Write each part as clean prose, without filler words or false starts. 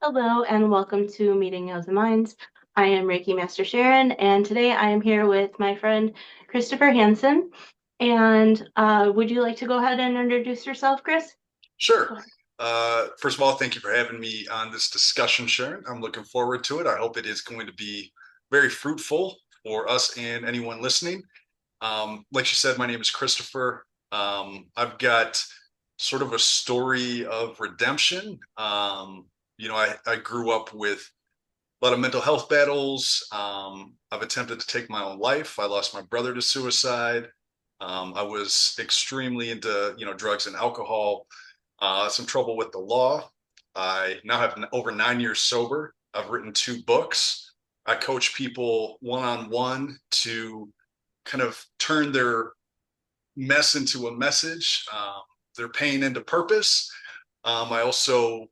Hello and welcome to Meeting of the Minds. I am Reiki Master Sharon, and today I am here with my friend Christopher Hanson. And would you like to go ahead and introduce yourself, Chris? Sure. Go ahead. First of all, thank you for having me on this discussion, Sharon. I'm looking forward to it. I hope it is going to be very fruitful for us and anyone listening. Like you said, my name is Christopher. I've got sort of a story of redemption. I grew up with a lot of mental health battles. I've attempted to take my own life. I lost my brother to suicide. I was extremely into, drugs and alcohol, some trouble with the law. I now have over 9 years sober. I've written two books. I coach people one on one to kind of turn their mess into a message, their pain into purpose. I also,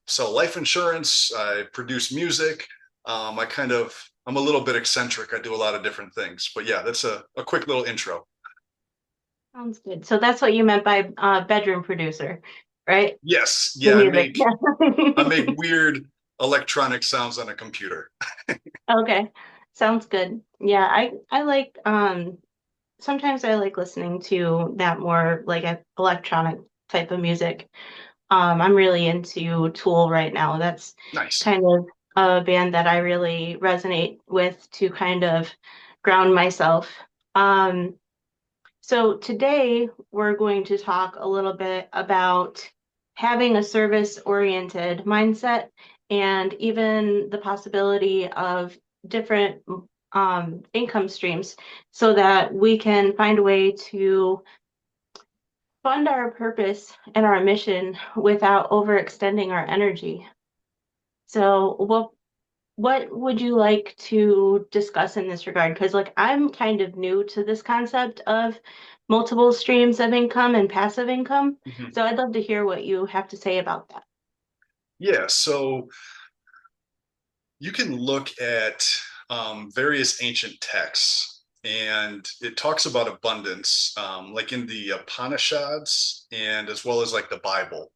sell life insurance. I produce music. I'm a little bit eccentric. I do a lot of different things. But yeah, that's a quick little intro. Sounds good. So that's what you meant by bedroom producer, right? Yes, The yeah, I music. make I make weird electronic sounds on a computer. Okay. Sounds good. Yeah, I like sometimes I like listening to that more like electronic type of music. I'm really into Tool right now. That's Nice. kind of a band that I really resonate with to kind of ground myself. Um, so today we're going to talk a little bit about having a service-oriented mindset and even the possibility of different income streams so that we can find a way to fund our purpose and our mission without overextending our energy. So, what would you like to discuss in this regard? Because like I'm kind of new to this concept of multiple streams of income and passive income. Mhm. So I'd love to hear what you have to say about that. Yeah, so you can look at various ancient texts, and it talks about abundance, like in the Upanishads, and as well as like the Bible.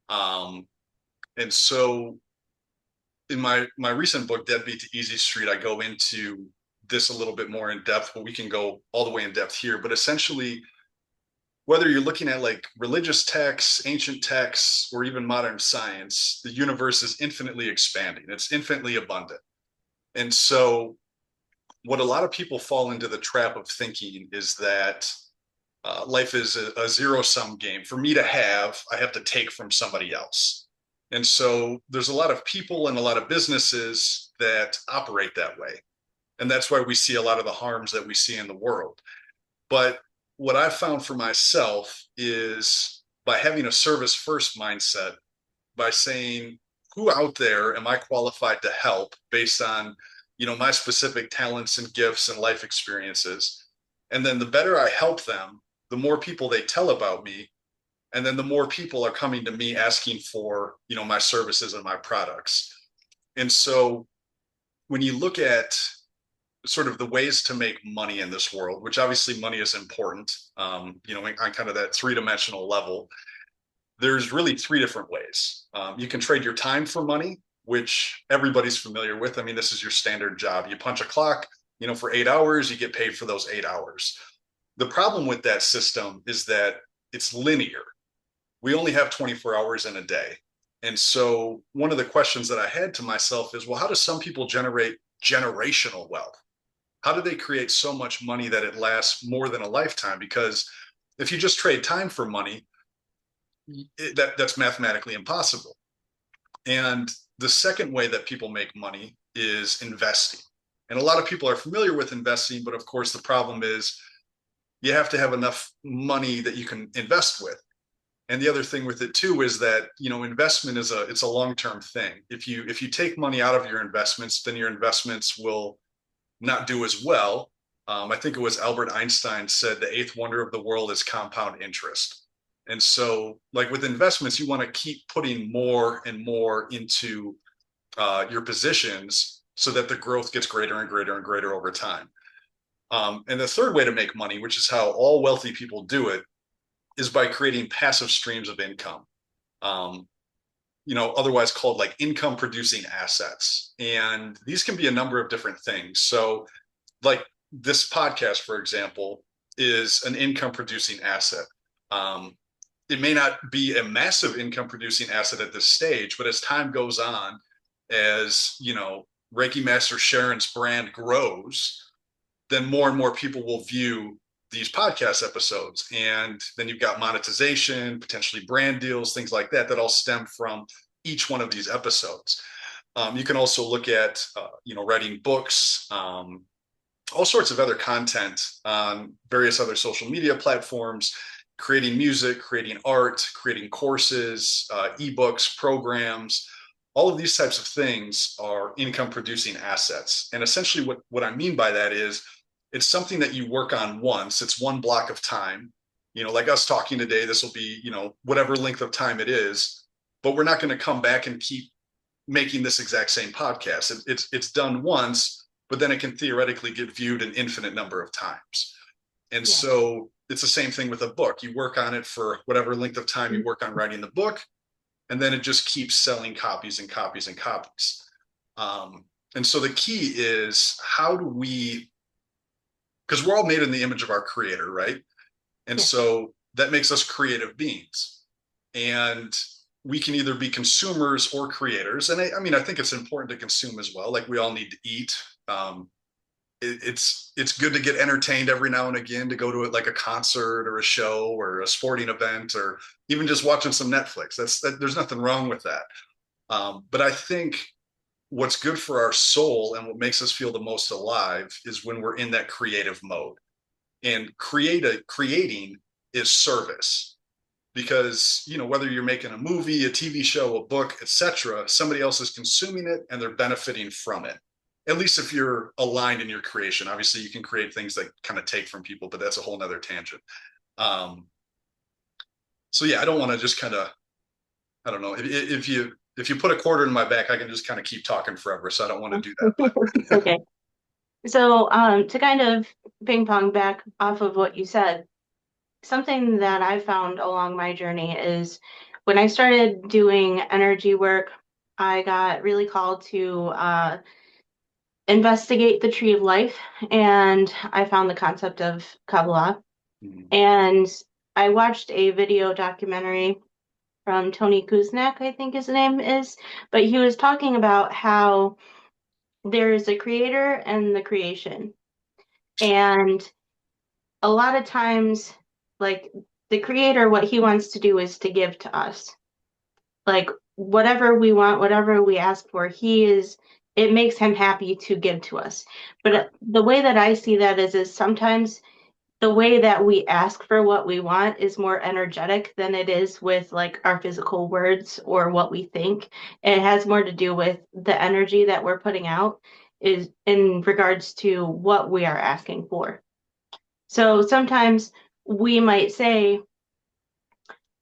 Um, and so, in my recent book, Deadbeat to Easy Street, I go into this a little bit more in depth, but we can go all the way in depth here. But essentially, whether you're looking at like religious texts, ancient texts, or even modern science, the universe is infinitely expanding. It's infinitely abundant. And so, what a lot of people fall into the trap of thinking is that life is a zero sum game. For me to have, I have to take from somebody else. And so, there's a lot of people and a lot of businesses that operate that way. And that's why we see a lot of the harms that we see in the world. But what I've found for myself is by having a service first mindset, by saying, who out there am I qualified to help based on, my specific talents and gifts and life experiences? And then the better I help them, the more people they tell about me. And then the more people are coming to me asking for, my services and my products. And so when you look at sort of the ways to make money in this world, which obviously money is important, on kind of that three-dimensional level, there's really three different ways. You can trade your time for money, which everybody's familiar with. I mean, this is your standard job. You punch a clock, for 8 hours, you get paid for those 8 hours. The problem with that system is that it's linear. We only have 24 hours in a day. And so one of the questions that I had to myself is, well, how do some people generate generational wealth? How do they create so much money that it lasts more than a lifetime? Because if you just trade time for money, that's mathematically impossible. And the second way that people make money is investing. And a lot of people are familiar with investing, but of course, the problem is you have to have enough money that you can invest with. And the other thing with it too is that investment is a long-term thing. If you take money out of your investments, then your investments will not do as well. I think it was Albert Einstein said the eighth wonder of the world is compound interest. And so, like with investments, you want to keep putting more and more into your positions so that the growth gets greater and greater and greater over time. And the third way to make money, which is how all wealthy people do it, is by creating passive streams of income. Um, otherwise called like income producing assets. And these can be a number of different things. So, like this podcast, for example, is an income producing asset. Um, it may not be a massive income producing asset at this stage, but as time goes on, as Reiki Master Sharon's brand grows, then more and more people will view these podcast episodes. And then you've got monetization, potentially brand deals, things like that, that all stem from each one of these episodes. You can also look at, writing books, all sorts of other content on various other social media platforms, creating music, creating art, creating courses, ebooks, programs. All of these types of things are income producing assets. And essentially, what I mean by that is it's something that you work on once, it's one block of time. Like us talking today, this will be, whatever length of time it is, but we're not going to come back and keep making this exact same podcast. It's done once, but then it can theoretically get viewed an infinite number of times. And Yeah. so it's the same thing with a book. You work on it for whatever length of time you work on writing the book, and then it just keeps selling copies and copies and copies. And so the key is, how do we, because we're all made in the image of our creator, right? And Yeah. so that makes us creative beings. And we can either be consumers or creators. And I mean, I think it's important to consume as well. Like, we all need to eat. It's good to get entertained every now and again, to go to it, like a concert or a show or a sporting event, or even just watching some Netflix. There's nothing wrong with that. But I think what's good for our soul and what makes us feel the most alive is when we're in that creative mode. And creating is service, because whether you're making a movie, a TV show, a book, etc., somebody else is consuming it and they're benefiting from it. At least if you're aligned in your creation. Obviously, you can create things that kind of take from people, but that's a whole nother tangent. um so yeah, I don't want to just kind of, I don't know, if you put a quarter in my back, I can just kind of keep talking forever, so I don't want to do that. It's okay. So, to kind of ping pong back off of what you said, something that I found along my journey is when I started doing energy work, I got really called to investigate the tree of life, and I found the concept of Kabbalah. Mhm. And I watched a video documentary from Tony Kuznak, I think his name is, but he was talking about how there is a creator and the creation. And a lot of times, like, the creator, what he wants to do is to give to us. Like, whatever we want, whatever we ask for, it makes him happy to give to us. Right. But the way that I see that is sometimes the way that we ask for what we want is more energetic than it is with like our physical words or what we think. It has more to do with the energy that we're putting out is in regards to what we are asking for. So sometimes we might say,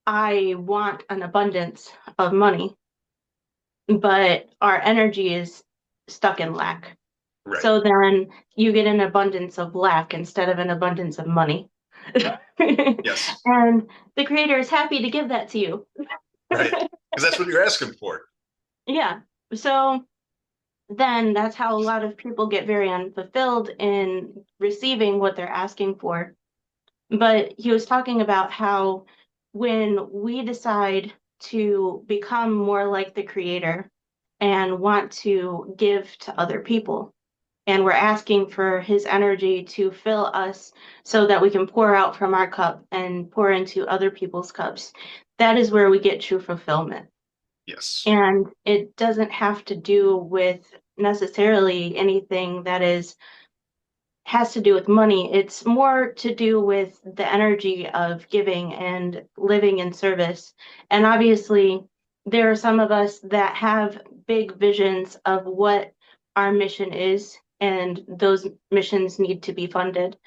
I want an abundance of money, but our energy is stuck in lack. Right. So then you get an abundance of lack instead of an abundance of money. Yes. And the creator is happy to give that to you. Right. Because that's what you're asking for. Yeah. So then that's how a lot of people get very unfulfilled in receiving what they're asking for. But he was talking about how when we decide to become more like the creator and want to give to other people, and we're asking for his energy to fill us so that we can pour out from our cup and pour into other people's cups, that is where we get true fulfillment. Yes. And it doesn't have to do with necessarily anything that is has to do with money. It's more to do with the energy of giving and living in service. And obviously, there are some of us that have big visions of what our mission is, and those missions need to be funded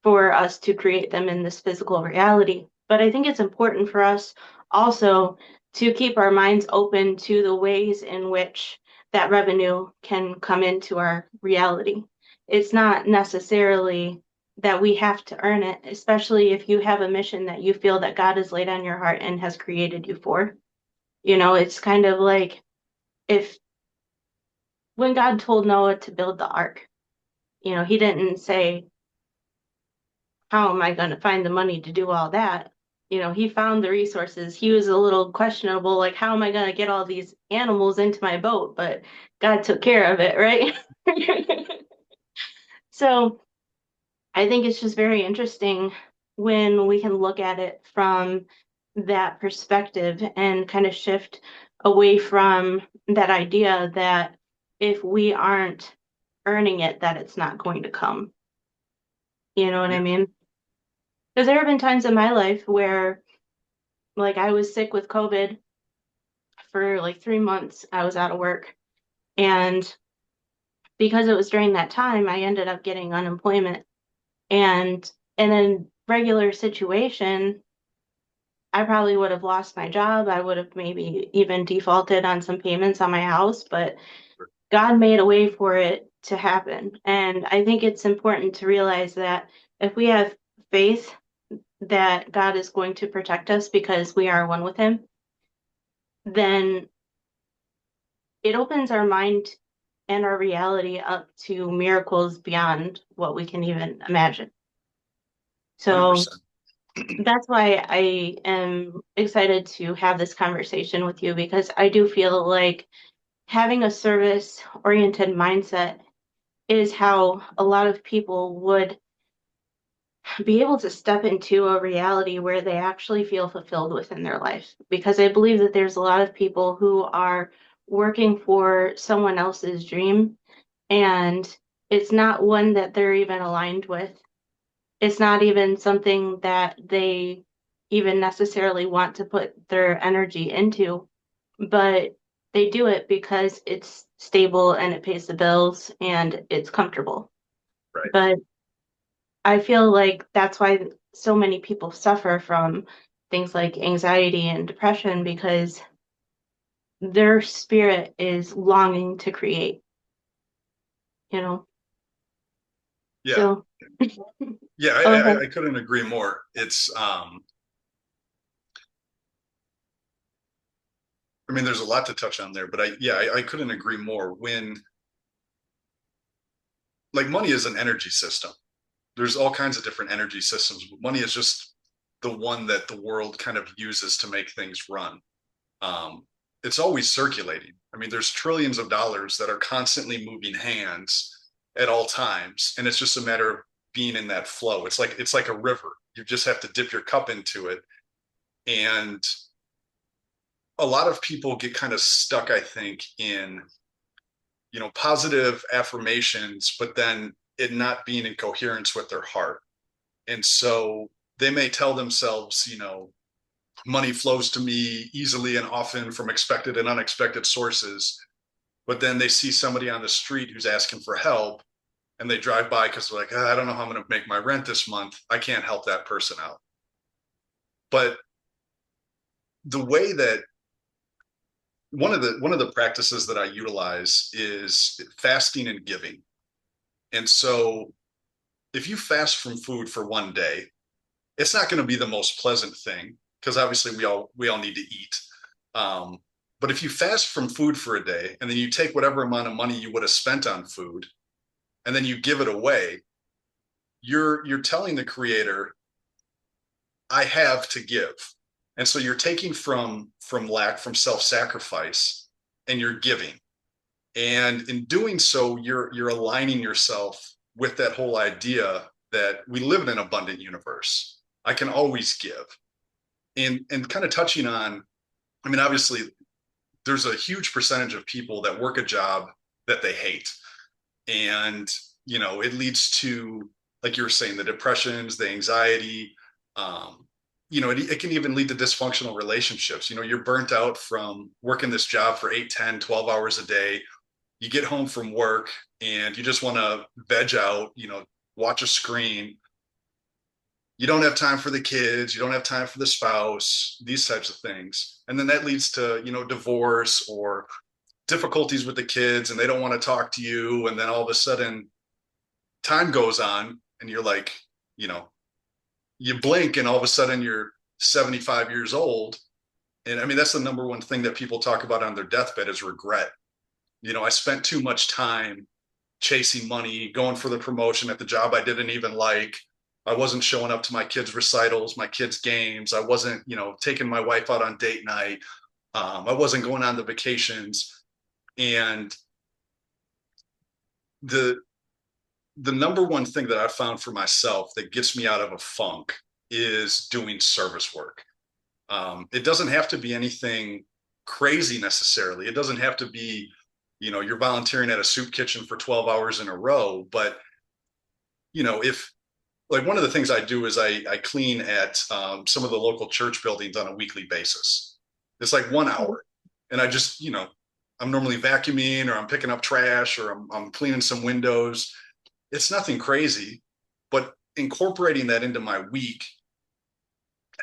for us to create them in this physical reality. But I think it's important for us also to keep our minds open to the ways in which that revenue can come into our reality. It's not necessarily that we have to earn it, especially if you have a mission that you feel that God has laid on your heart and has created you for. It's kind of like if when God told Noah to build the ark, he didn't say, how am I going to find the money to do all that? He found the resources. He was a little questionable, like, how am I going to get all these animals into my boat? But God took care of it, right? So I think it's just very interesting when we can look at it from that perspective and kind of shift away from that idea that if we aren't earning it, that it's not going to come. You know what I Yeah. mean? Because there have been times in my life where, like, I was sick with COVID for like 3 months. I was out of work. And because it was during that time, I ended up getting unemployment. And in a regular situation, I probably would have lost my job. I would have maybe even defaulted on some payments on my house, but God made a way for it to happen. And I think it's important to realize that if we have faith that God is going to protect us because we are one with Him, then it opens our mind and our reality up to miracles beyond what we can even imagine. So 100%. that's why I am excited to have this conversation with you because I do feel like having a service oriented mindset is how a lot of people would be able to step into a reality where they actually feel fulfilled within their life. Because I believe that there's a lot of people who are working for someone else's dream and it's not one that they're even aligned with. It's not even something that they even necessarily want to put their energy into, but they do it because it's stable and it pays the bills and it's comfortable. Right. But I feel like that's why so many people suffer from things like anxiety and depression because their spirit is longing to create, you know? Yeah. So, Yeah. okay. I couldn't agree more. I mean, there's a lot to touch on there, but I couldn't agree more. Like, money is an energy system. There's all kinds of different energy systems, but money is just the one that the world kind of uses to make things run. Um, it's always circulating. I mean, there's trillions of dollars that are constantly moving hands at all times, and it's just a matter of being in that flow. It's like a river. You just have to dip your cup into it, and a lot of people get kind of stuck, I think, in positive affirmations, but then it not being in coherence with their heart. And so they may tell themselves, money flows to me easily and often from expected and unexpected sources. But then they see somebody on the street who's asking for help and they drive by because they're like, I don't know how I'm going to make my rent this month. I can't help that person out. But the way that one of the practices that I utilize is fasting and giving. And so if you fast from food for one day, it's not going to be the most pleasant thing because obviously we all need to eat. Um, but if you fast from food for a day and then you take whatever amount of money you would have spent on food and then you give it away, you're telling the creator, I have to give. And so you're taking from lack, from self-sacrifice, and you're giving. And in doing so, you're aligning yourself with that whole idea that we live in an abundant universe. I can always give. And kind of touching on, I mean, obviously there's a huge percentage of people that work a job that they hate. And, it leads to, like you were saying, the depressions, the anxiety. Um, it can even lead to dysfunctional relationships. You're burnt out from working this job for 8, 10, 12 hours a day. You get home from work and you just want to veg out, watch a screen. You don't have time for the kids, you don't have time for the spouse, these types of things. And then that leads to, divorce or difficulties with the kids and they don't want to talk to you. And then all of a sudden time goes on and you're like, you know, you blink and all of a sudden you're 75 years old And I mean, that's the number one thing that people talk about on their deathbed is regret. I spent too much time chasing money, going for the promotion at the job I didn't even like. I wasn't showing up to my kids' recitals, my kids' games. I wasn't, taking my wife out on date night. I wasn't going on the vacations. And the the number one thing that I found for myself that gets me out of a funk is doing service work. It doesn't have to be anything crazy necessarily. It doesn't have to be, you're volunteering at a soup kitchen for 12 hours in a row. But, if like one of the things I do is I clean at some of the local church buildings on a weekly basis. It's like 1 hour. And I just, I'm normally vacuuming or I'm picking up trash or I'm cleaning some windows. It's nothing crazy, but incorporating that into my week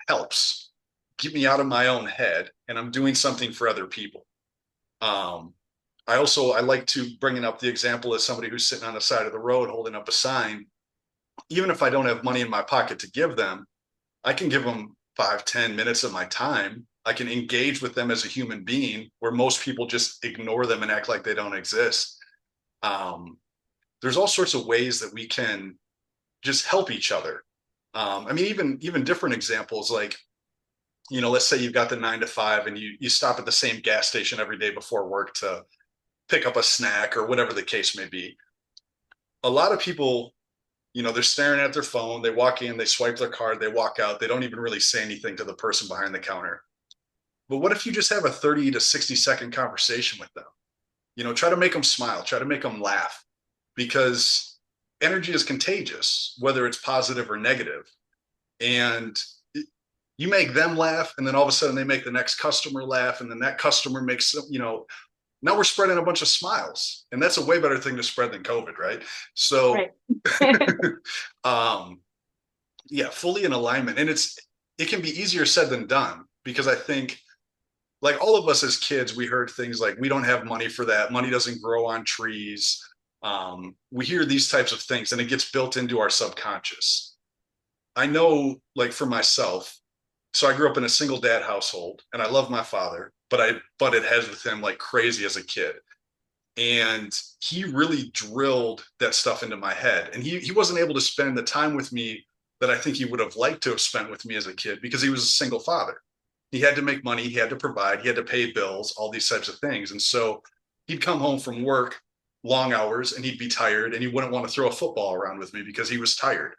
helps get me out of my own head and I'm doing something for other people. Um, I like to bringing up the example as somebody who's sitting on the side of the road holding up a sign. Even if I don't have money in my pocket to give them, I can give them 5, 10 minutes of my time. I can engage with them as a human being where most people just ignore them and act like they don't exist. Um, there's all sorts of ways that we can just help each other. I mean, even different examples like, let's say you've got the 9 to 5 and you stop at the same gas station every day before work to pick up a snack or whatever the case may be. A lot of people, they're staring at their phone, they walk in, they swipe their card, they walk out, they don't even really say anything to the person behind the counter. But what if you just have a 30 to 60-second conversation with them? Try to make them smile, try to make them laugh, because energy is contagious, whether it's positive or negative. And you make them laugh, and then all of a sudden they make the next customer laugh, and then that customer makes, now we're spreading a bunch of smiles. And that's a way better thing to spread than COVID, right? So, Right. um, yeah, fully in alignment. And it can be easier said than done because I think like all of us as kids, we heard things like, we don't have money for that. Money doesn't grow on trees. We hear these types of things and it gets built into our subconscious. I know, like for myself, so I grew up in a single dad household and I love my father, but I butted heads with him like crazy as a kid. And he really drilled that stuff into my head. And he wasn't able to spend the time with me that I think he would have liked to have spent with me as a kid because he was a single father. He had to make money, he had to provide, he had to pay bills, all these types of things. And so he'd come home from work, long hours, and he'd be tired and he wouldn't want to throw a football around with me because he was tired.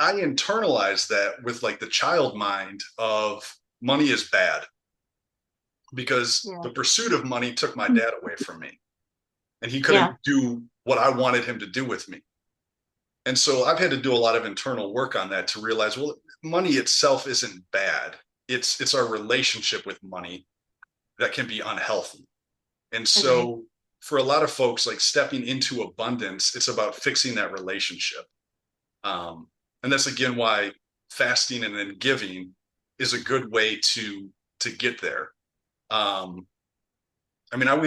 I internalized that with like the child mind of money is bad because Yeah. the pursuit of money took my dad away from me and he couldn't Yeah. do what I wanted him to do with me. And so I've had to do a lot of internal work on that to realize, well, money itself isn't bad. It's our relationship with money that can be unhealthy. And Agreed. so for a lot of folks, like stepping into abundance, it's about fixing that relationship. And that's again why fasting and then giving is a good way to get there. Um, I mean, I'm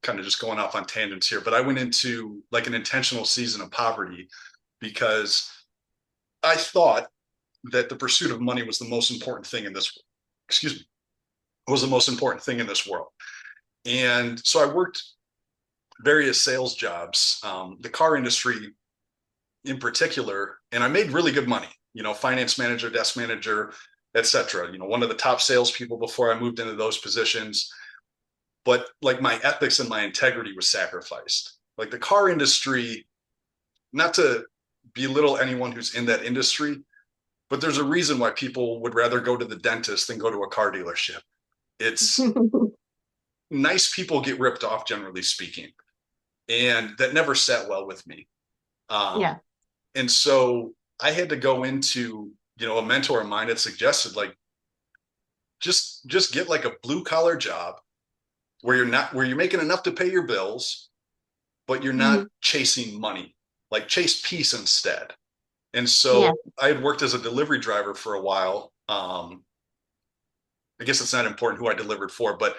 kind of just going off on tangents here, but I went into like an intentional season of poverty because I thought that the pursuit of money was the most important thing in this, excuse me, was the most important thing in this world. And so I worked various sales jobs, the car industry in particular, and I made really good money, finance manager, desk manager, etc. One of the top salespeople before I moved into those positions. But like my ethics and my integrity was sacrificed. Like the car industry, not to belittle anyone who's in that industry, but there's a reason why people would rather go to the dentist than go to a car dealership. It's nice people get ripped off, generally speaking, and that never sat well with me. Um, Yeah. and so I had to go into, a mentor of mine had suggested like just get like a blue collar job where you're making enough to pay your bills, but you're not Mhm. chasing money. Like chase peace instead. And Yeah. so I had worked as a delivery driver for a while. I guess it's not important who I delivered for, but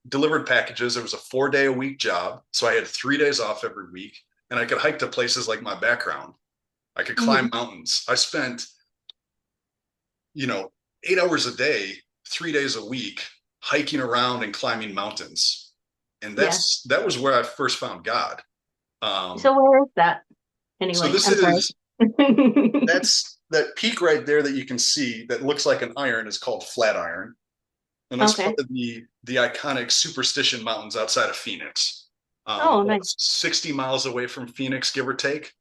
delivered packages. It was a 4 day a week job. So I had 3 days off every week and I could hike to places like my background. I could climb Mhm. mountains. I spent you know, 8 hours a day, 3 days a week, hiking around and climbing mountains. And Yeah. that was where I first found God. Um, So where is that so anyway? this I'm sorry. is that's that peak right there that you can see that looks like an iron is called Flatiron. And that's part Okay. of the iconic Superstition Mountains outside of Phoenix. Oh, About nice. 60 miles away from Phoenix, give or take.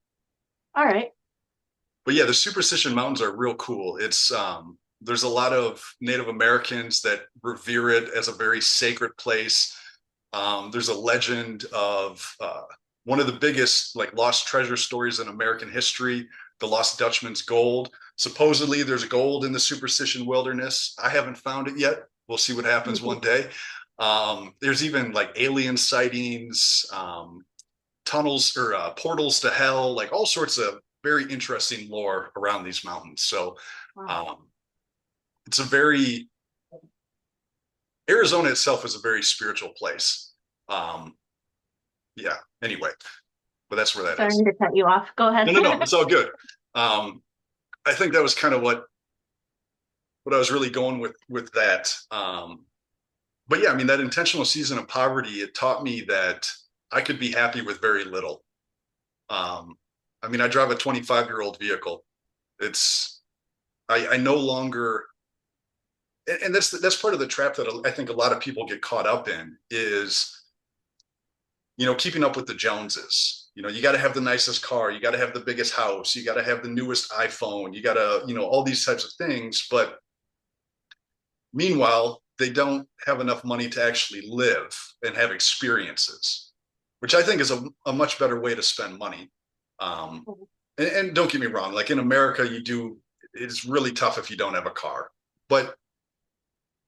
All right. But yeah, the Superstition Mountains are real cool. It's there's a lot of Native Americans that revere it as a very sacred place. There's a legend of one of the biggest like lost treasure stories in American history, the Lost Dutchman's gold. Supposedly, there's gold in the Superstition Wilderness. I haven't found it yet. We'll see what happens one day. There's even like alien sightings, tunnels or portals to hell, like all sorts of very interesting lore around these mountains. So Wow. um, it's a very Arizona itself is a very spiritual place. Um, yeah. Anyway, but that's where that Sorry is. to cut you off. Go No, ahead. no, no. It's all good. Um, I think that was kind of what I was really going with that. But yeah, I mean that intentional season of poverty, it taught me that I could be happy with very little. Um, I mean, I drive a 25-year-old vehicle. It's I no longer, and that's part of the trap that I think a lot of people get caught up in is keeping up with the Joneses. You got to have the nicest car, you got to have the biggest house, you got to have the newest iPhone, you got to all these types of things. But meanwhile, they don't have enough money to actually live and have experiences, which I think is a much better way to spend money. Um, and don't get me wrong, like in America, it's really tough if you don't have a car. But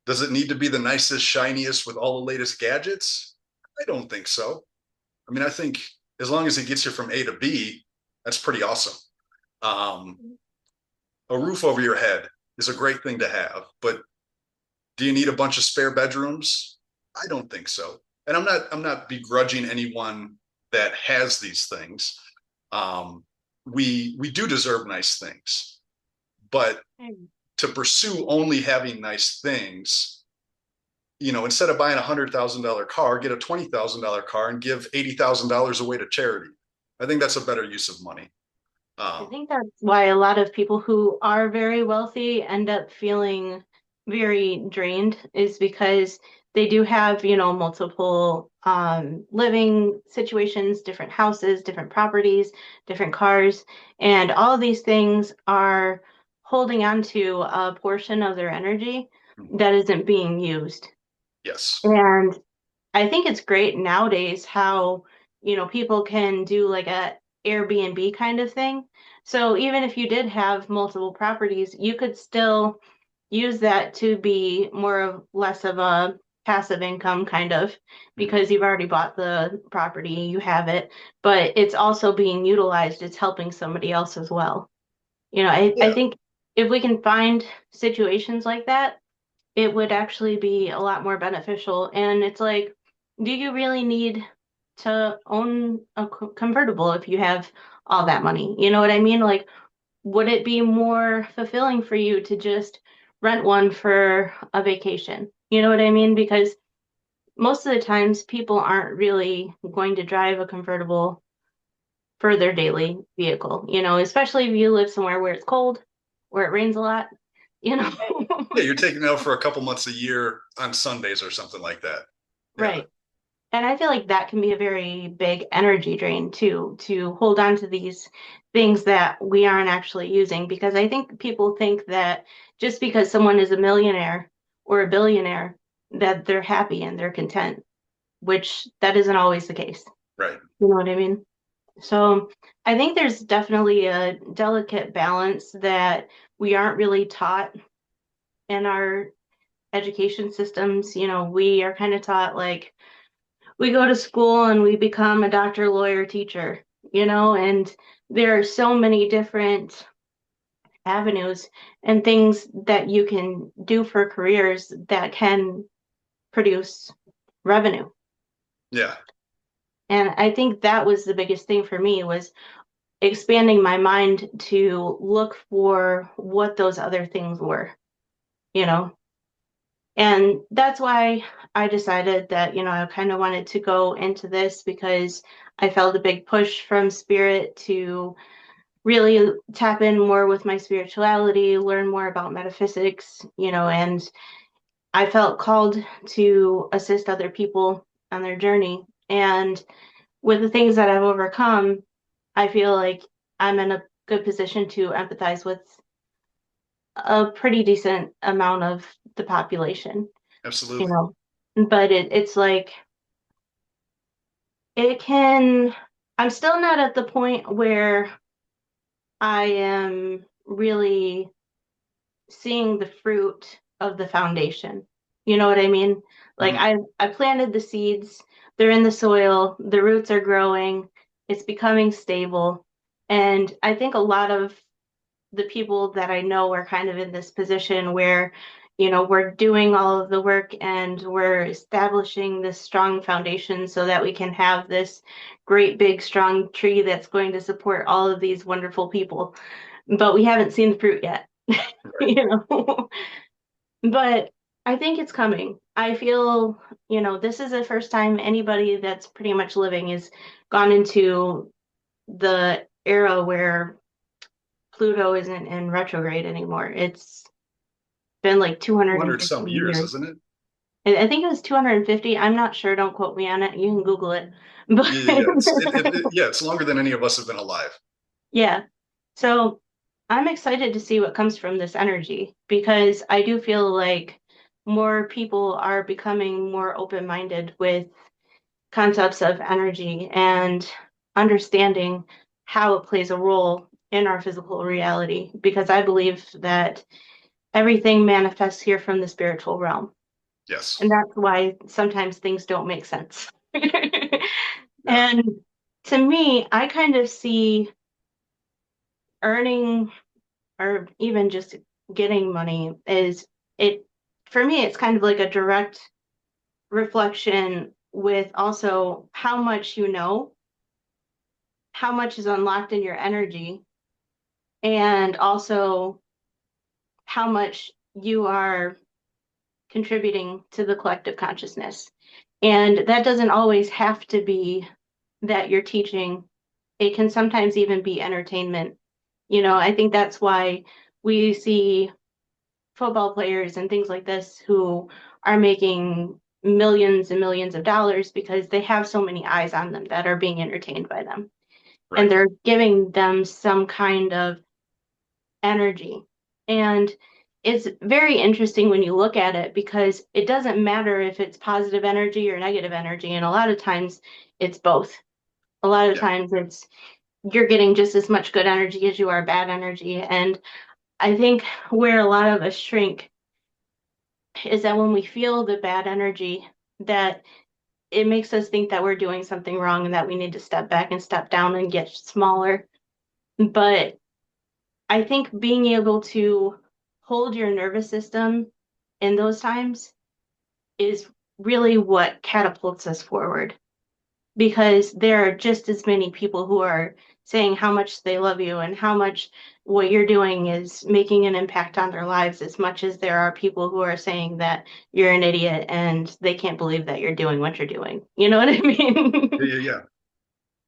does it need to be the nicest, shiniest with all the latest gadgets? I don't think so. I mean, I think as long as it gets you from A to B, that's pretty awesome. Um, a roof over your head is a great thing to have, but do you need a bunch of spare bedrooms? I don't think so. And I'm not begrudging anyone that has these things. Um, we do deserve nice things, but to pursue only having nice things, instead of buying $100,000 car, get a $20,000 car and give $80,000 away to charity. I think that's a better use of money. I Um, think that's why a lot of people who are very wealthy end up feeling very drained is because they do have, multiple living situations, different houses, different properties, different cars, and all of these things are holding on to a portion of their energy that isn't being used. yes. And I think it's great nowadays how, people can do like a Airbnb kind of thing. So even if you did have multiple properties, you could still use that to be more of less of a passive income kind of Mhm. because you've already bought the property, you have it, but it's also being utilized. It's helping somebody else as well. I Yeah, think if we can find situations like that, it would actually be a lot more beneficial. And it's like, do you really need to own a convertible if you have all that money? You know what I mean? Like, would it be more fulfilling for you to just rent one for a vacation? You know what I mean? Because most of the times people aren't really going to drive a convertible for their daily vehicle, especially if you live somewhere where it's cold, where it rains a lot, you know? yeah, you're taking it out for a couple months a year on Sundays or something like that. Yeah, Right. And I feel like that can be a very big energy drain too, to hold on to these things that we aren't actually using. Because I think people think that just because someone is a millionaire or a billionaire, that they're happy and they're content, which that isn't always the case. right. You know what I mean? So I think there's definitely a delicate balance that we aren't really taught in our education systems. We are kind of taught like, we go to school and we become a doctor, lawyer, teacher, and there are so many different avenues and things that you can do for careers that can produce revenue. Yeah, And I think that was the biggest thing for me was expanding my mind to look for what those other things were, you know. And that's why I decided that, I kind of wanted to go into this because I felt a big push from spirit to really tap in more with my spirituality, learn more about metaphysics, and I felt called to assist other people on their journey. And with the things that I've overcome, I feel like I'm in a good position to empathize with a pretty decent amount of the population, you Absolutely. know. But it's like it can, I'm still not at the point where I am really seeing the fruit of the foundation. You know what I mean? Like Mhm. I planted the seeds, they're in the soil, the roots are growing, it's becoming stable. And I think a lot of the people that I know are kind of in this position where, we're doing all of the work and we're establishing this strong foundation so that we can have this great big strong tree that's going to support all of these wonderful people. But we haven't seen the fruit yet. Right. you know. But I think it's coming. I feel, this is the first time anybody that's pretty much living has gone into the era where Pluto isn't in retrograde anymore. It's been like 200 250 some years, years. isn't it? I think it was 250. I'm not sure. Don't quote me on it. You can Google it. But Yeah, yeah, yeah. Yeah, it's longer than any of us have been alive. yeah. So I'm excited to see what comes from this energy because I do feel like more people are becoming more open-minded with concepts of energy and understanding how it plays a role in our physical reality because I believe that everything manifests here from the spiritual realm. And Yes. that's why sometimes things don't make sense. Yeah. And to me, I kind of see earning or even just getting money is it for me it's kind of like a direct reflection with also how much you know, how much is unlocked in your energy, and also how much you are contributing to the collective consciousness. And that doesn't always have to be that you're teaching. It can sometimes even be entertainment. I think that's why we see football players and things like this who are making millions and millions of dollars because they have so many eyes on them that are being entertained by them. And Right. they're giving them some kind of energy. And it's very interesting when you look at it because it doesn't matter if it's positive energy or negative energy. And a lot of times it's both. A lot of Yeah. times it's you're getting just as much good energy as you are bad energy. And I think where a lot of us shrink is that when we feel the bad energy, that it makes us think that we're doing something wrong and that we need to step back and step down and get smaller. But I think being able to hold your nervous system in those times is really what catapults us forward because there are just as many people who are saying how much they love you and how much what you're doing is making an impact on their lives as much as there are people who are saying that you're an idiot and they can't believe that you're doing what you're doing. You know what I Yeah, mean? yeah,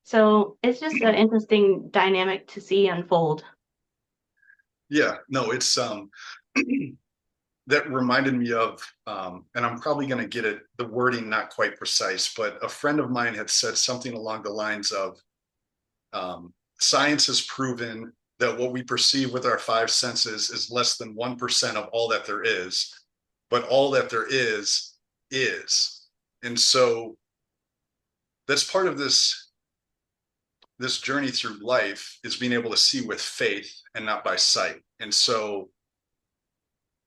So it's just an yeah. interesting dynamic to see unfold. Yeah. No, it's that reminded me of and I'm probably going to get it the wording not quite precise, but a friend of mine had said something along the lines of science has proven that what we perceive with our five senses is less than 1% of all that there is, but all that there is. And so that's part of this journey through life is being able to see with faith and not by sight. And so,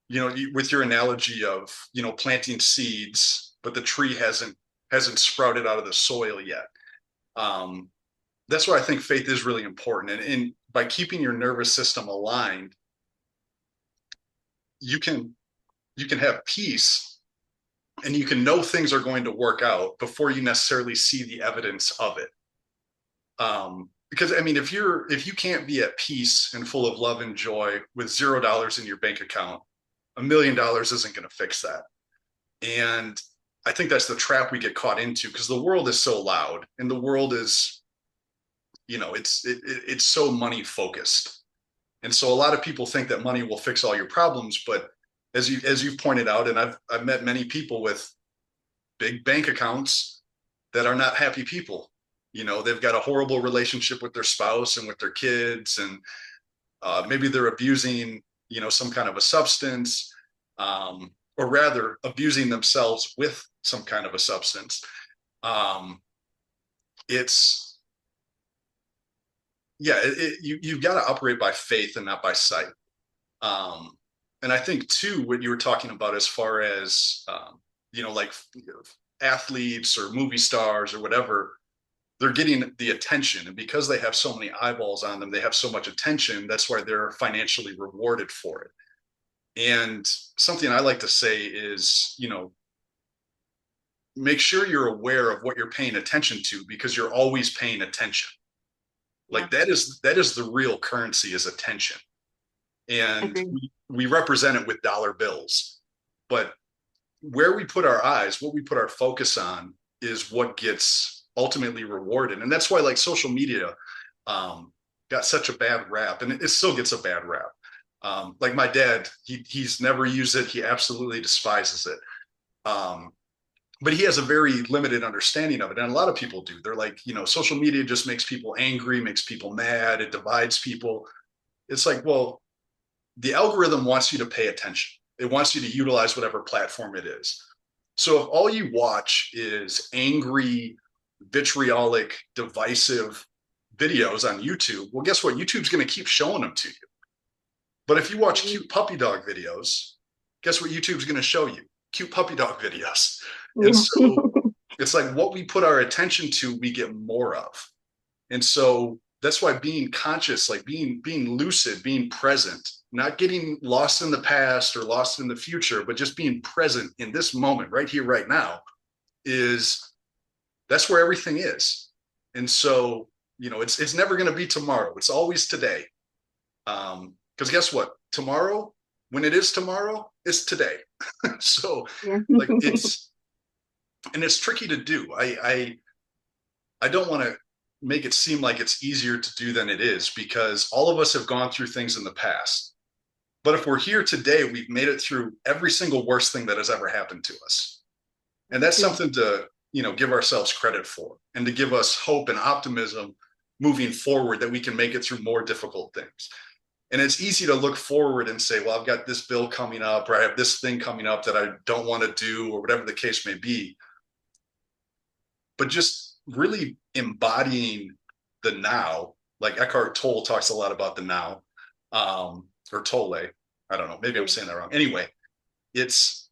with your analogy of, planting seeds, but the tree hasn't sprouted out of the soil yet. Um, that's why I think faith is really important. And by keeping your nervous system aligned, you can you can have peace and you can know things are going to work out before you necessarily see the evidence of it. because I mean, if you can't be at peace and full of love and joy with $0 in your bank account, $1 million isn't going to fix that. And I think that's the trap we get caught into because the world is so loud and the world is, it's so money focused. And so a lot of people think that money will fix all your problems, but as you've pointed out, and I've met many people with big bank accounts that are not happy people. They've got a horrible relationship with their spouse and with their kids, and maybe they're abusing, some kind of a substance, or rather abusing themselves with some kind of a substance. Um, it's yeah, you've got to operate by faith and not by sight. Um, and I think too, what you were talking about as far as like athletes or movie stars or whatever, they're getting the attention, and because they have so many eyeballs on them, they have so much attention. That's why they're financially rewarded for it. And something I like to say is, make sure you're aware of what you're paying attention to because you're always paying attention. Yeah, Like that is the real currency is attention. And agreed. we represent it with dollar bills. But where we put our eyes, what we put our focus on is what gets ultimately rewarded. And that's why like social media got such a bad rap, and it still gets a bad rap. Like my dad, he's never used it. He absolutely despises it. Um, but he has a very limited understanding of it. And a lot of people do. They're like, social media just makes people angry, makes people mad, it divides people. It's like, well, the algorithm wants you to pay attention. It wants you to utilize whatever platform it is. So if all you watch is angry, vitriolic, divisive videos on YouTube, well, guess what? YouTube's going to keep showing them to you. But if you watch cute puppy dog videos, guess what YouTube's going to show you? Cute puppy dog videos. And Yeah. so it's like what we put our attention to, we get more of. And so that's why being conscious, like being lucid, being present, not getting lost in the past or lost in the future, but just being present in this moment, right here, right now, is that's where everything is. And so, it's never going to be tomorrow. It's always today. Because guess what? Tomorrow, when it is tomorrow, it's today. So, Yeah. like it's tricky to do. I don't want to make it seem like it's easier to do than it is because all of us have gone through things in the past. But if we're here today, we've made it through every single worst thing that has ever happened to us. And that's Agreed. something to, give ourselves credit for and to give us hope and optimism moving forward that we can make it through more difficult things. And it's easy to look forward and say, well, I've got this bill coming up, or I have this thing coming up that I don't want to do, or whatever the case may be. But just really embodying the now, like Eckhart Tolle talks a lot about the now, or Tolle. I don't know. Maybe I'm saying that wrong. Anyway, it's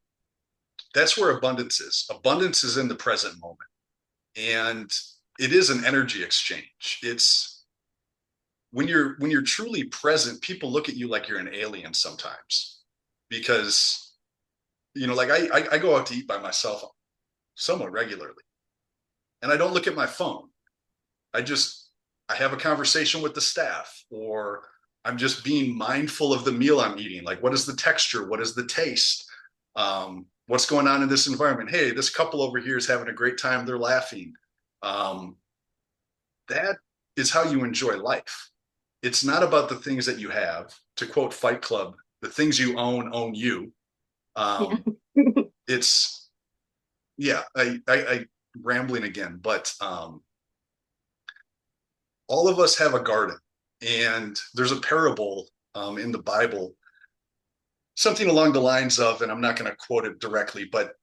that's where abundance is. Abundance is in the present moment, and it is an energy exchange. It's when you're truly present, people look at you like you're an alien sometimes because like I go out to eat by myself somewhat regularly, and I don't look at my phone. I have a conversation with the staff, or I'm just being mindful of the meal I'm eating. Like, what is the texture? What is the taste? What's going on in this environment? Hey, this couple over here is having a great time. They're laughing. Um, that is how you enjoy life. It's not about the things that you have. To quote Fight Club, the things you own you. Yeah. Um, it's yeah. I rambling again, but all of us have a garden, and there's a parable in the Bible, something along the lines of, and I'm not going to quote it directly, but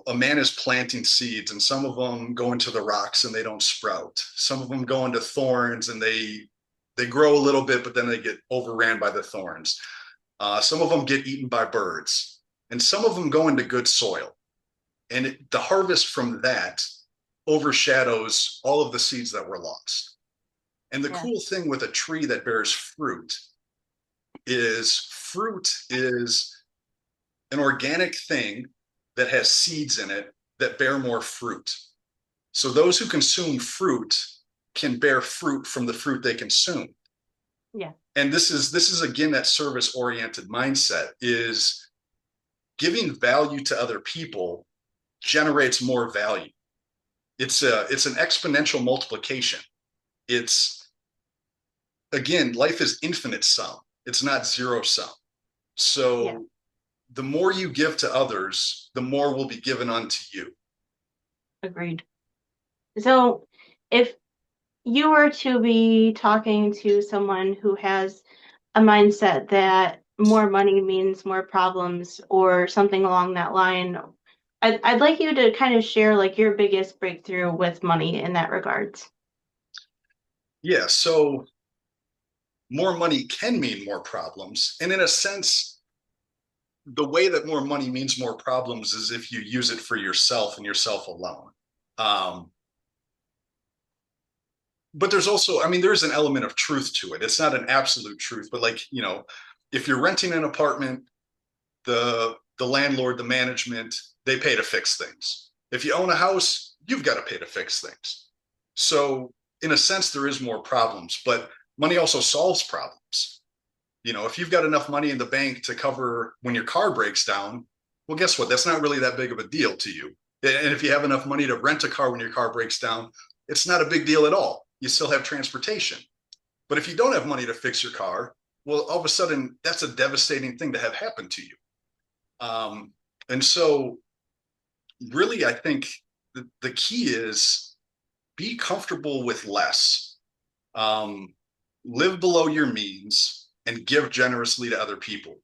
a man is planting seeds, and some of them go into the rocks and they don't sprout. Some of them go into thorns and they grow a little bit, but then they get overran by the thorns. Some of them get eaten by birds, and some of them go into good soil. And the harvest from that overshadows all of the seeds that were lost. And the Yeah. cool thing with a tree that bears fruit is an organic thing that has seeds in it that bear more fruit. So those who consume fruit can bear fruit from the fruit they consume. Yeah. And this is again that service oriented mindset is giving value to other people generates more value. It's an exponential multiplication. It's again, life is infinite sum. It's not zero sum. Yeah. So the more you give to others, the more will be given unto you. Agreed. So if you were to be talking to someone who has a mindset that more money means more problems or something along that line, I'd like you to kind of share like your biggest breakthrough with money in that regards. Yeah, so more money can mean more problems. And in a sense, the way that more money means more problems is if you use it for yourself and yourself alone. Um, but there's also, I mean, there's an element of truth to it. It's not an absolute truth, but like, if you're renting an apartment, the landlord, the management, they pay to fix things. If you own a house, you've got to pay to fix things. So in a sense, there is more problems, but money also solves problems. If you've got enough money in the bank to cover when your car breaks down, well, guess what? That's not really that big of a deal to you. And if you have enough money to rent a car when your car breaks down, it's not a big deal at all. You still have transportation. But if you don't have money to fix your car, well, all of a sudden, that's a devastating thing to have happen to you. Um, and so, really, I think the key is be comfortable with less. Um, Live below your means and give generously to other people,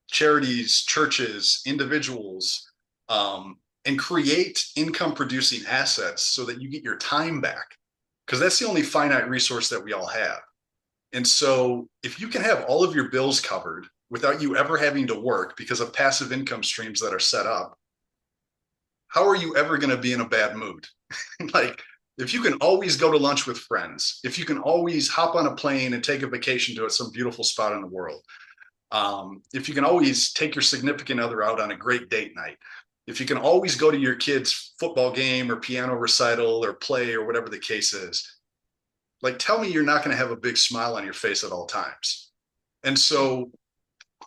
charities, churches, individuals, and create income producing assets so that you get your time back. Because that's the only finite resource that we all have. And so, if you can have all of your bills covered without you ever having to work because of passive income streams that are set up, how are you ever going to be in a bad mood? Like, if you can always go to lunch with friends, if you can always hop on a plane and take a vacation to some beautiful spot in the world, if you can always take your significant other out on a great date night, if you can always go to your kid's football game or piano recital or play or whatever the case is, like tell me you're not going to have a big smile on your face at all times. And so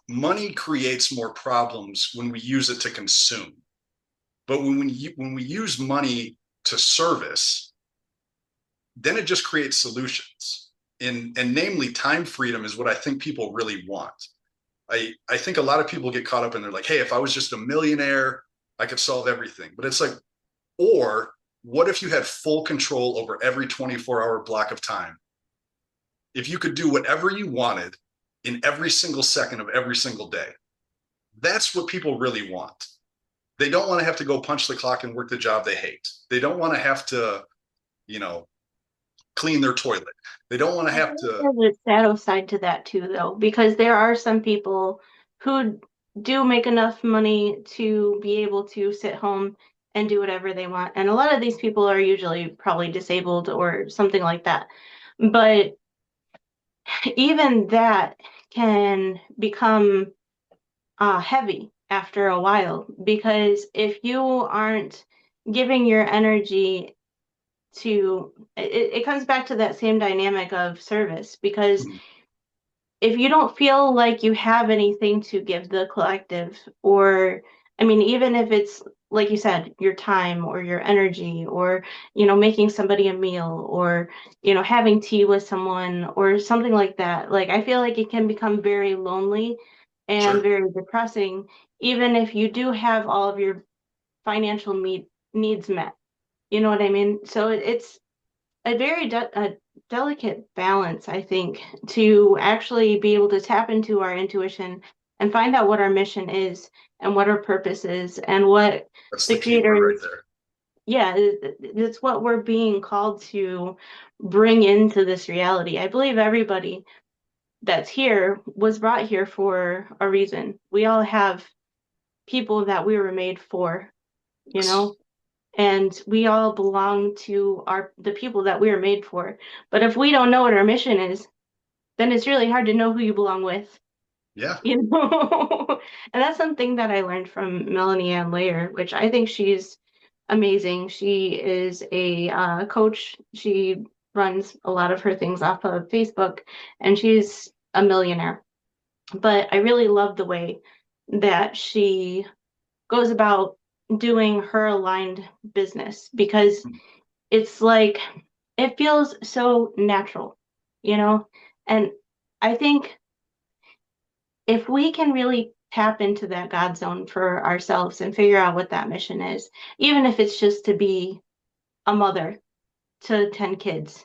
money creates more problems when we use it to consume. But when we use money to service, then it just creates solutions. And namely, time freedom is what I think people really want. I think a lot of people get caught up and they're like, hey, if I was just a millionaire, I could solve everything. But it's like, or what if you had full control over every 24-hour block of time? If you could do whatever you wanted in every single second of every single day, that's what people really want. They don't want to have to go punch the clock and work the job they hate. They don't want to have to, you know, clean their toilet. They don't want to I have think to, there's a shadow side to that too, though, because there are some people who do make enough money to be able to sit home and do whatever they want. And a lot of these people are usually probably disabled or something like that. But even that can become heavy after a while because if you aren't giving your energy to it comes back to that same dynamic of service because if you don't feel like you have anything to give the collective, or I mean, even if it's like you said, your time or your energy, or making somebody a meal, or having tea with someone, or something like that, like I feel like it can become very lonely and sure, very depressing, even if you do have all of your financial needs met. You know what I mean? So it's a very a delicate balance, I think, to actually be able to tap into our intuition and find out what our mission is and what our purpose is and what that's the the key word right creators, there. yeah, it's what we're being called to bring into this reality. I believe everybody that's here was brought here for a reason. We all have people that we were made for, you Yes. know? And we all belong to the people that we are made for. But if we don't know what our mission is, then it's really hard to know who you belong with, Yeah, you know? And that's something that I learned from Melanie Ann Layer, which I think she's amazing. She is a coach. She runs a lot of her things off of Facebook, and she's a millionaire. But I really love the way that she goes about doing her aligned business because it's like it feels so natural, you know? And I think if we can really tap into that God zone for ourselves and figure out what that mission is, even if it's just to be a mother to 10 kids,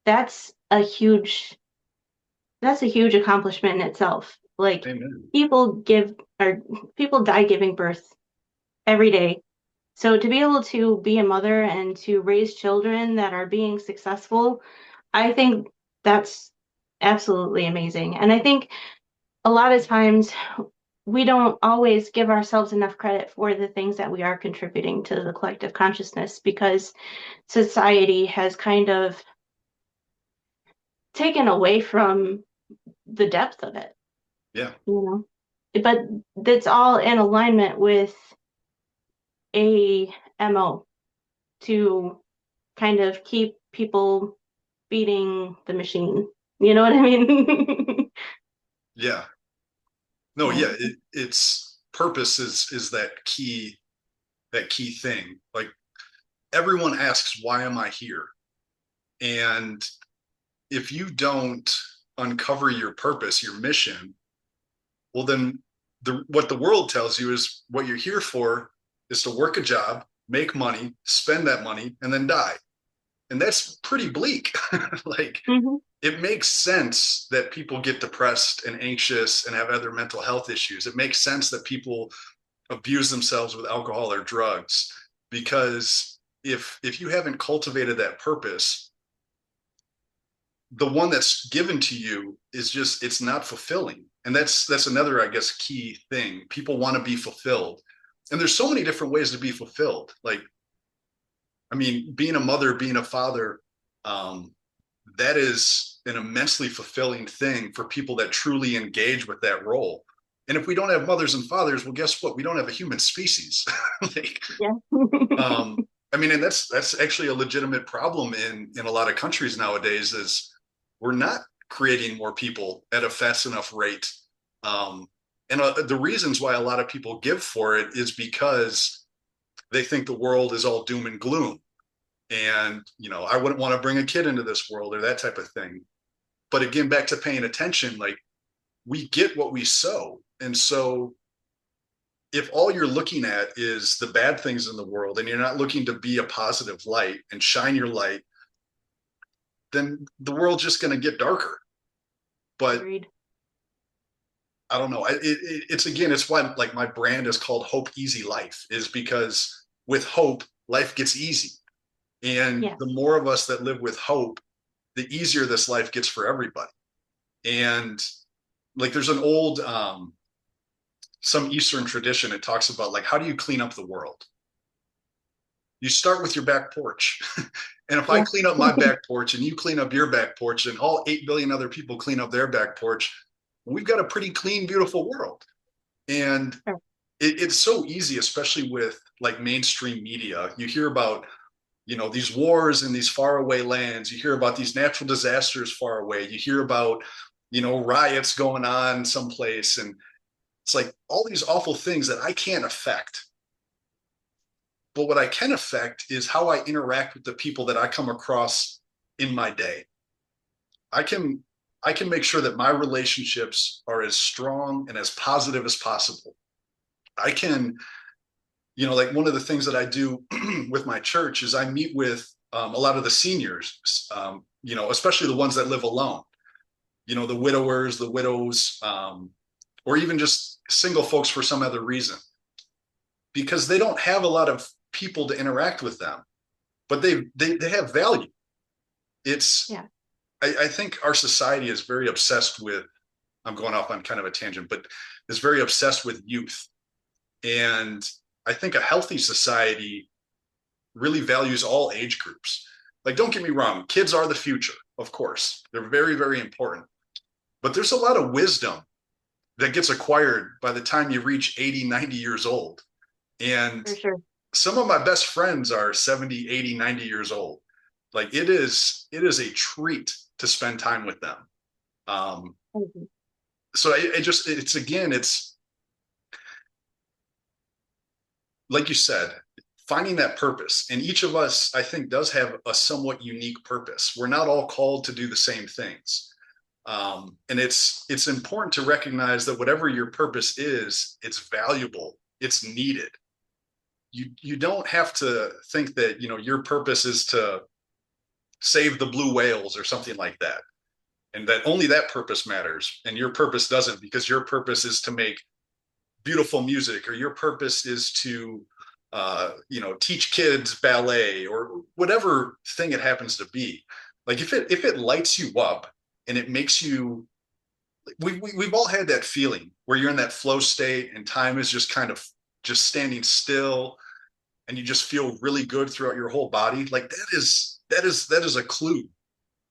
that's a huge that's a huge accomplishment in itself. Like Amen. people give or people die giving birth every day. So to be able to be a mother and to raise children that are being successful, I think that's absolutely amazing. And I think a lot of times we don't always give ourselves enough credit for the things that we are contributing to the collective consciousness because society has kind of taken away from the depth of it, Yeah. you know. But that's all in alignment with a MO to kind of keep people beating the machine. You know what I mean? Yeah. No, Yeah. yeah, it's purpose is that key thing. Like everyone asks, why am I here? And if you don't uncover your purpose, your mission, well then what the world tells you is what you're here for is to work a job, make money, spend that money, and then die. And that's pretty bleak. Like Hmm. it makes sense that people get depressed and anxious and have other mental health issues. It makes sense that people abuse themselves with alcohol or drugs because if you haven't cultivated that purpose, the one that's given to you is just it's not fulfilling. And that's another, I guess, key thing. People want to be fulfilled. And there's so many different ways to be fulfilled. Like, I mean, being a mother, being a father, um, that is an immensely fulfilling thing for people that truly engage with that role. And if we don't have mothers and fathers, well, guess what? We don't have a human species. Like, Yeah. I mean, and that's actually a legitimate problem in a lot of countries nowadays. Is we're not creating more people at a fast enough rate. Um, and the reasons why a lot of people give for it is because they think the world is all doom and gloom and I wouldn't want to bring a kid into this world or that type of thing. But again, back to paying attention, like we get what we sow. And so if all you're looking at is the bad things in the world and you're not looking to be a positive light and shine your light, then the world's just going to get darker. But Agreed. I don't know. It's again, it's why like my brand is called Hope Easy Life, is because with hope, life gets easy. And Yeah. the more of us that live with hope, the easier this life gets for everybody. And like there's an old some Eastern tradition, it talks about like how do you clean up the world? You start with your back porch. And if I Yeah. clean up my back porch and you clean up your back porch and all 8 billion other people clean up their back porch, we've got a pretty clean, beautiful world. And Sure. it's so easy, especially with like mainstream media. You hear about these wars in these faraway lands. You hear about these natural disasters far away. You hear about riots going on someplace, and it's like all these awful things that I can't affect. But what I can affect is how I interact with the people that I come across in my day. I can make sure that my relationships are as strong and as positive as possible. I can, like one of the things that I do with my church is I meet with a lot of the seniors, especially the ones that live alone, the widowers, the widows, or even just single folks for some other reason, because they don't have a lot of people to interact with them, but they have value. It's Yeah. I think our society is very obsessed with. I'm going off on kind of a tangent, but is very obsessed with youth, and I think a healthy society really values all age groups. Like, don't get me wrong, kids are the future, of course. They're very, very important. But there's a lot of wisdom that gets acquired by the time you reach 80, 90 years old. And For sure. some of my best friends are 70, 80, 90 years old. Like it is a treat to spend time with them. Um, Mhm. so it's again, it's like you said, finding that purpose. And each of us, I think, does have a somewhat unique purpose. We're not all called to do the same things. And it's important to recognize that whatever your purpose is, it's valuable, it's needed. You don't have to think that your purpose is to save the blue whales or something like that, and that only that purpose matters, and your purpose doesn't, because your purpose is to make beautiful music, or your purpose is to teach kids ballet, or whatever thing it happens to be. Like if it lights you up and it makes you, we've all had that feeling where you're in that flow state and time is just kind of just standing still, and you just feel really good throughout your whole body. Like that is a clue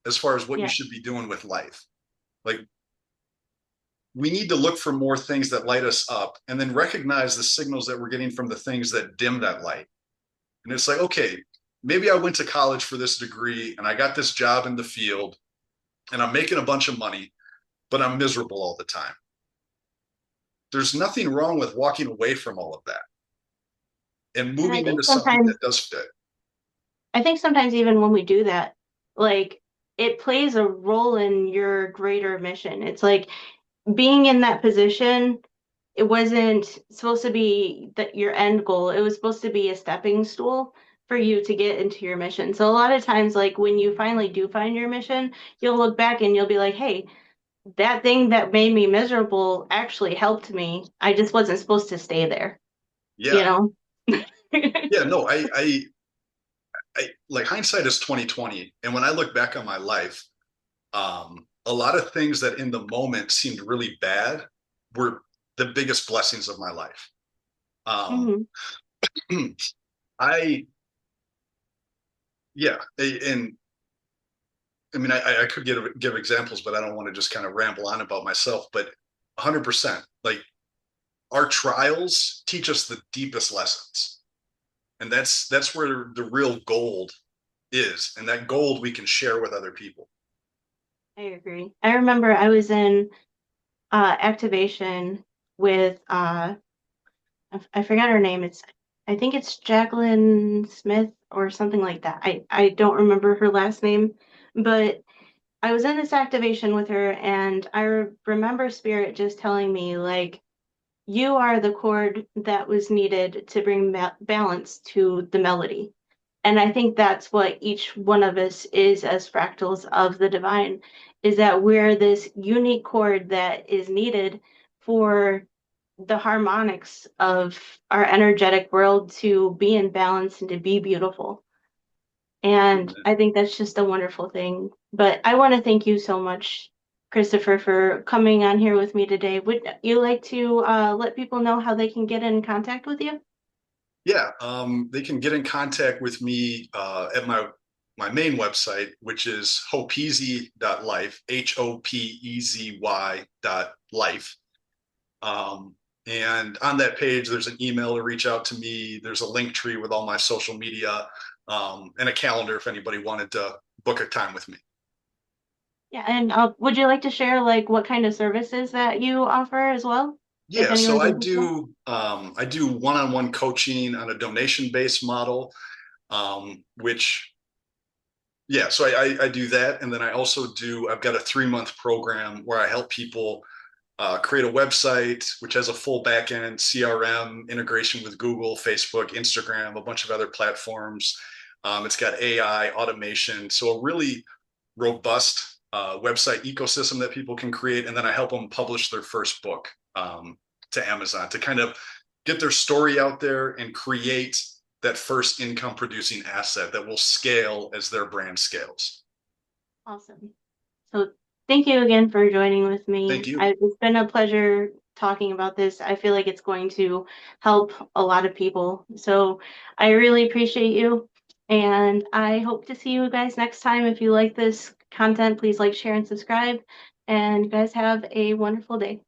as far as what you Yeah. should be doing with life. Like we need to look for more things that light us up, and then recognize the signals that we're getting from the things that dim that light. And it's like, okay, maybe I went to college for this degree and I got this job in the field and I'm making a bunch of money, but I'm miserable all the time. There's nothing wrong with walking away from all of that and And moving into something that does fit. I think sometimes even when we do that, like it plays a role in your greater mission. It's like being in that position, it wasn't supposed to be that your end goal. It was supposed to be a stepping stool for you to get into your mission. So a lot of times, like when you finally do find your mission, you'll look back and you'll be like, hey, that thing that made me miserable actually helped me. I just wasn't supposed to stay there, you Yeah. know? Yeah. No, I like, hindsight is 2020. And when I look back on my life, a lot of things that in the moment seemed really bad were the biggest blessings of my life. Um, Mhm. I, yeah, and I mean, I could give examples, but I don't want to just kind of ramble on about myself. But 100%, like our trials teach us the deepest lessons, and that's where the real gold is, and that gold we can share with other people. I agree. I remember I was in activation with I forgot her name. I think it's Jacqueline Smith or something like that. I don't remember her last name, but I was in this activation with her, and remember Spirit just telling me like you are the chord that was needed to bring balance to the melody. And I think that's what each one of us is as fractals of the divine, is that we're this unique chord that is needed for the harmonics of our energetic world to be in balance and to be beautiful. And I think that's just a wonderful thing. But I want to thank you so much, Christopher, for coming on here with me today. Would you like to let people know how they can get in contact with you? Yeah, they can get in contact with me at my main website, which is hopeezy.life, HOPEZY.life. And on that page, there's an email to reach out to me. There's a link tree with all my social media, and a calendar if anybody wanted to book a time with me. Yeah, and would you like to share like what kind of services that you offer as well, if Yeah, so anyone's I interested? do one-on-one coaching on a donation-based model, which yeah, so I do that, and then I've got a 3-month program where I help people create a website which has a full backend CRM integration with Google, Facebook, Instagram, a bunch of other platforms. It's got AI automation, so a really robust website ecosystem that people can create, and then I help them publish their first book to Amazon to kind of get their story out there and create that first income producing asset that will scale as their brand scales. Awesome. So thank you again for joining with Thank me. you. It's been a pleasure talking about this. I feel like it's going to help a lot of people. So I really appreciate you. And I hope to see you guys next time. If you like this content, please like, share, and subscribe. And you guys have a wonderful day.